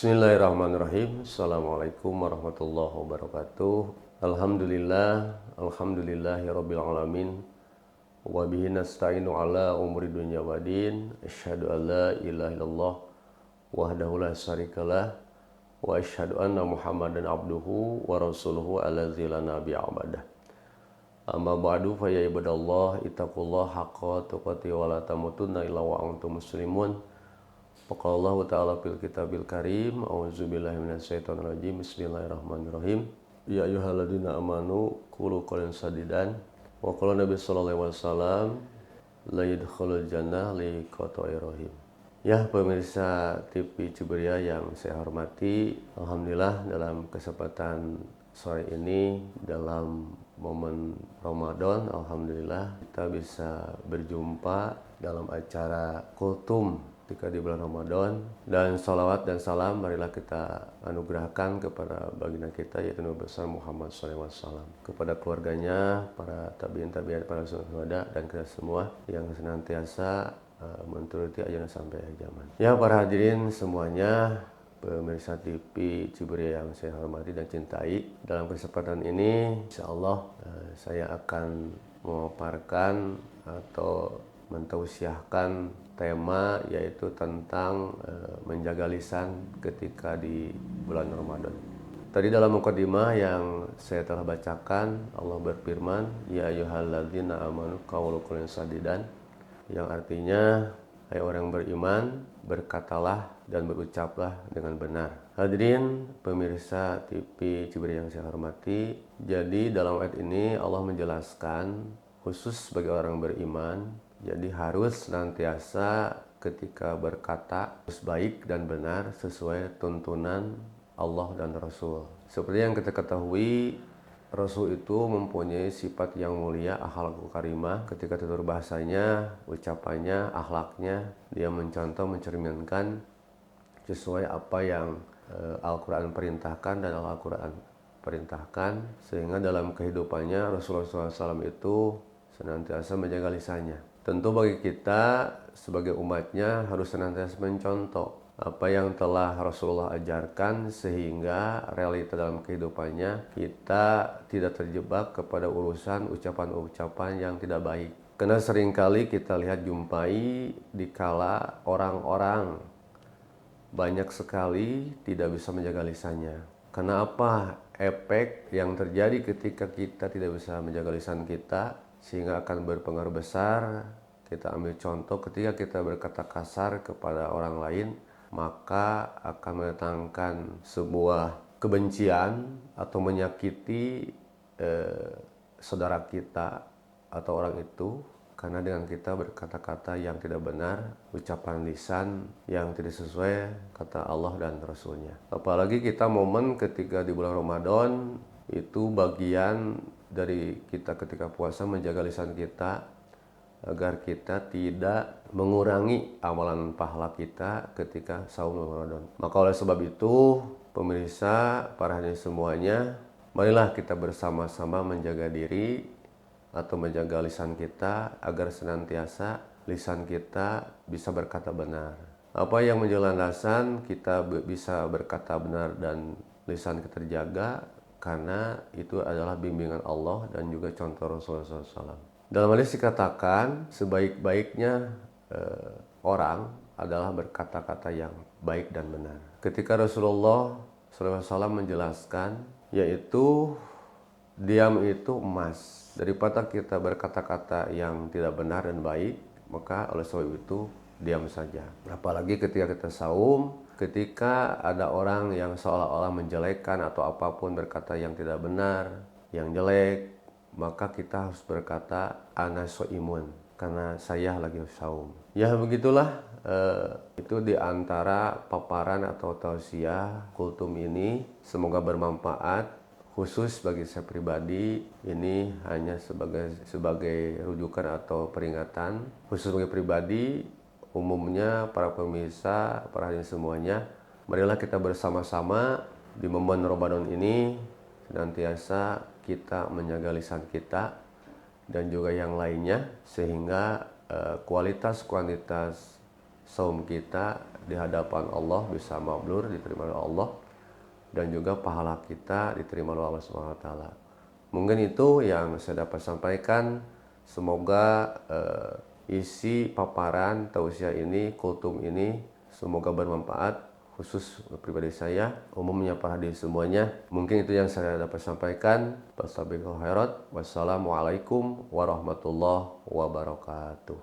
Bismillahirrahmanirrahim. Assalamualaikum warahmatullahi wabarakatuh. Alhamdulillahi rabbil alamin. Wa bihi nasta'inu ala umuri dunya waddin. Asyhadu an la ilaha illallah wahdahu la syarikalah wa asyhadu anna Muhammadan abduhu wa rasuluhu allazi la nabiyya ba'dah. Amma ba'du fa ya ibadallah ittaqullaha haqqa tuqatih wa la tamutunna illa wa antum muslimun. Faqala ta'ala fil kitabil karim, a'udzubillahi minasyaitonir rajim. Bismillahirrahmanirrahim. Ya ayyuhalladzina amanu qulu qawlan sadidan wa qala Nabi sallallahu alaihi wasallam la yadkhulul jannah li qata'i rahim. Ya pemirsa TV Ciberia yang saya hormati, alhamdulillah dalam kesempatan sore ini dalam momen Ramadan, alhamdulillah kita bisa berjumpa dalam acara kultum ketika di bulan Ramadan, dan salawat dan salam marilah kita anugerahkan kepada baginda kita yaitu Nabi besar Muhammad SAW, kepada keluarganya, para tabiin, para sahabat dan kita semua yang senantiasa menuruti ajaran sampai akhir zaman. Ya para hadirin semuanya, pemirsa TV Ciberia yang saya hormati dan cintai, dalam kesempatan ini insyaallah saya akan memaparkan atau mentausiahkan tema yaitu tentang menjaga lisan ketika di bulan Ramadan. Tadi dalam mukadimah yang saya telah bacakan, Allah berfirman, ya ayyuhalladzina amanu qulu qawlan sadidan, yang artinya hai orang beriman, berkatalah dan berucaplah dengan benar. Hadirin pemirsa TV Ciberia yang saya hormati, jadi dalam ayat ini Allah menjelaskan khusus bagi orang beriman, jadi harus senantiasa ketika berkata harus baik dan benar sesuai tuntunan Allah dan Rasul. Seperti yang kita ketahui, Rasul itu mempunyai sifat yang mulia, akhlakul karimah. Ketika tutur bahasanya, ucapannya, akhlaknya, dia mencontoh, mencerminkan sesuai apa yang Al-Quran perintahkan dan Al-Quran perintahkan. Sehingga dalam kehidupannya Rasulullah SAW itu senantiasa menjaga lisannya. Tentu bagi kita sebagai umatnya harus senantiasa mencontoh apa yang telah Rasulullah ajarkan sehingga realita dalam kehidupannya kita tidak terjebak kepada urusan ucapan-ucapan yang tidak baik. Karena seringkali kita lihat jumpai dikala orang-orang banyak sekali tidak bisa menjaga lisannya. Karena apa? Efek yang terjadi ketika kita tidak bisa menjaga lisan kita sehingga akan berpengaruh besar. Kita ambil contoh ketika kita berkata kasar kepada orang lain, maka akan mendatangkan sebuah kebencian atau menyakiti saudara kita atau orang itu, karena dengan kita berkata-kata yang tidak benar, ucapan lisan yang tidak sesuai kata Allah dan Rasulnya. Apalagi kita momen ketika di bulan Ramadan, itu bagian dari kita ketika puasa menjaga lisan kita agar kita tidak mengurangi amalan pahala kita ketika saum Ramadan. Maka oleh sebab itu, pemirsa, para hadirin semuanya, marilah kita bersama-sama menjaga diri atau menjaga lisan kita agar senantiasa lisan kita bisa berkata benar. Apa yang menjadi landasan kita bisa berkata benar dan lisan kita terjaga? Karena itu adalah bimbingan Allah dan juga contoh Rasulullah SAW. Dalam hadis dikatakan sebaik-baiknya orang adalah berkata-kata yang baik dan benar. Ketika Rasulullah SAW menjelaskan, yaitu diam itu emas. Daripada kita berkata-kata yang tidak benar dan baik, maka oleh sebab itu diam saja. Apalagi ketika kita saum, ketika ada orang yang seolah-olah menjelekkan atau apapun berkata yang tidak benar, yang jelek, maka kita harus berkata ana shaimun, karena saya lagi saum. Ya begitulah, itu diantara paparan atau tausiah kultum ini. Semoga bermanfaat, khusus bagi saya pribadi. Ini hanya sebagai rujukan atau peringatan khusus bagi pribadi. Umumnya para pemirsa, para hadirin semuanya, marilah kita bersama-sama di momen Ramadan ini senantiasa kita menjaga lisan kita dan juga yang lainnya, sehingga kualitas saum kita di hadapan Allah bisa mabrur, diterima oleh Allah, dan juga pahala kita diterima oleh Allah Subhanahu wa taala. Mungkin itu yang saya dapat sampaikan. Semoga isi paparan tausiah ini, kultum ini semoga bermanfaat khusus pribadi saya, umumnya para hadirin semuanya. Mungkin itu yang saya dapat sampaikan. Wassalamualaikum warahmatullahi wabarakatuh.